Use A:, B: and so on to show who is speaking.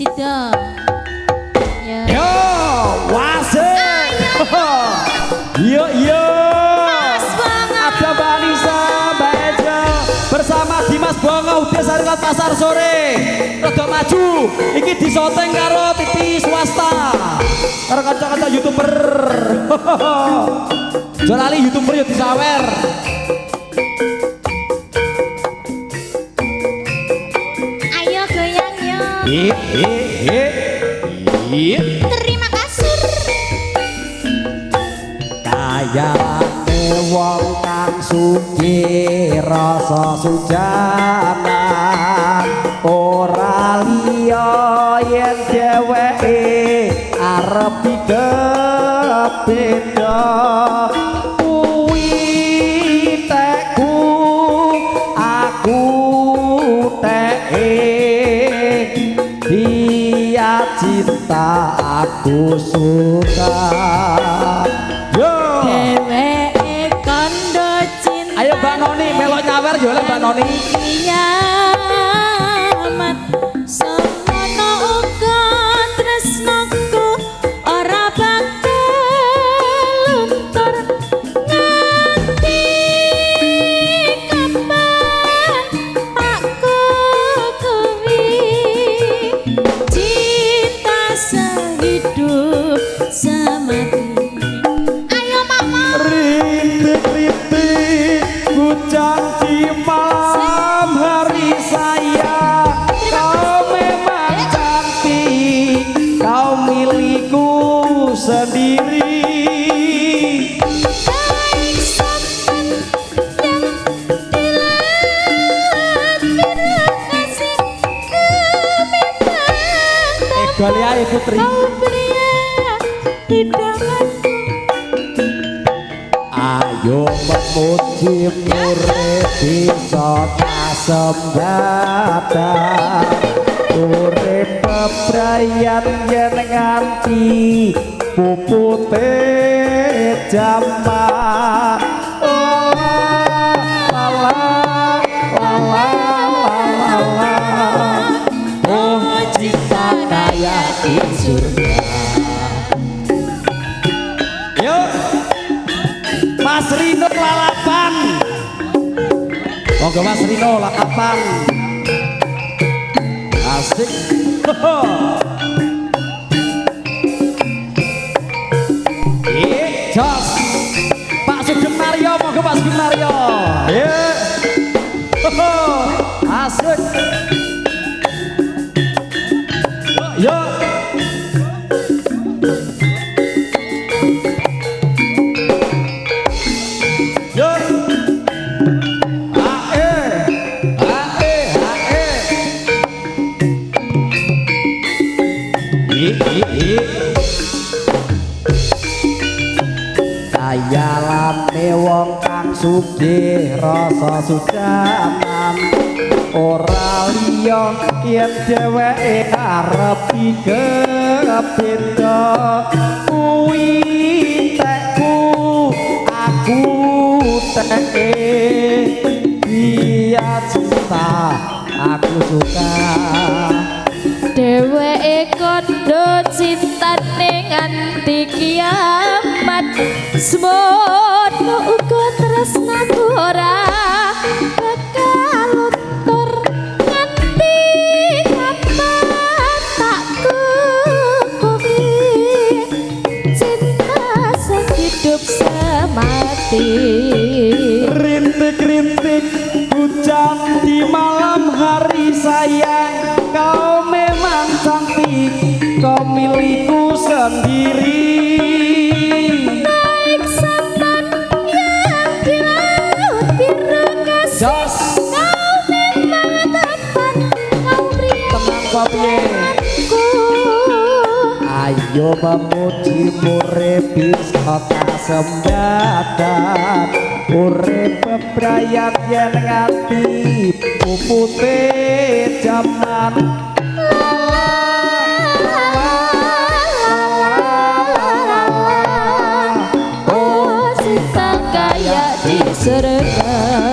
A: Sida. Ya.
B: Yo, wasik. Yo yo. Ada Mbak Anissa, Mbak Eja bersama Dimas Bongo Desa Ringot Pasar Sore. Rada maju. Iki disoteng karo TV swasta. Karo kanca-kanca YouTuber. Jolali YouTuber yo disawer.
A: Ayo goyang yo. Terima kasih.
B: Kayane wong kang sugih rasa sujanan ora liya yen dheweke arep beda kuwi tekku aku teke dia cinta aku suka.
A: Dheweke kandha cinta.
B: Ayo Mbak Noni melok nyawer yo Mbak Noni.
A: Kiamat semono uga tresnaku ora bakal luntur nganti kapan aku kuwi cinta sehidup semati. Ayo mama.
B: Rintik-rintik hujan di malam hari saya. Kau memang cantik, kau milikku sendiri.
A: Baik sampan yang dilampir kasih kemimpinan
B: Galia Putri.
A: kau pria hidanganku.
B: Ayo memuji murid bisa kasembatan urip bebrayan yen nganti pupute jaman. Oh cinta kayak di surga. Yuk Mas Rino lalapan. Monggo Mas Rino lalapan. Asik. Jos. Pak Sugeng Mario, monggo Pak Sugeng Mario. Asik. Yuk. Kayalane wong kang sugih rasa sujaman ora liya yen dheweke arep beda kuwi tekku aku teke dia cinta aku suka.
A: Dheweke kandha cintane nganti kiamat semono uga tresnaku ora bakal luntur nganti kapan tak kukuhi cinta sehidup semati.
B: Rintik-rintik hujan di malam hari sayang, kau memang cantik, kau milikku sendiri.
A: Baik sampan yang di laut biru kasih,
B: Jos.
A: kau memang tepat, kau pria
B: Tenang kopi. Ayo memuji urip bisa kasembatan urip bebrayan yen nganti pupute jaman.
A: Oh cinta kayak di surga.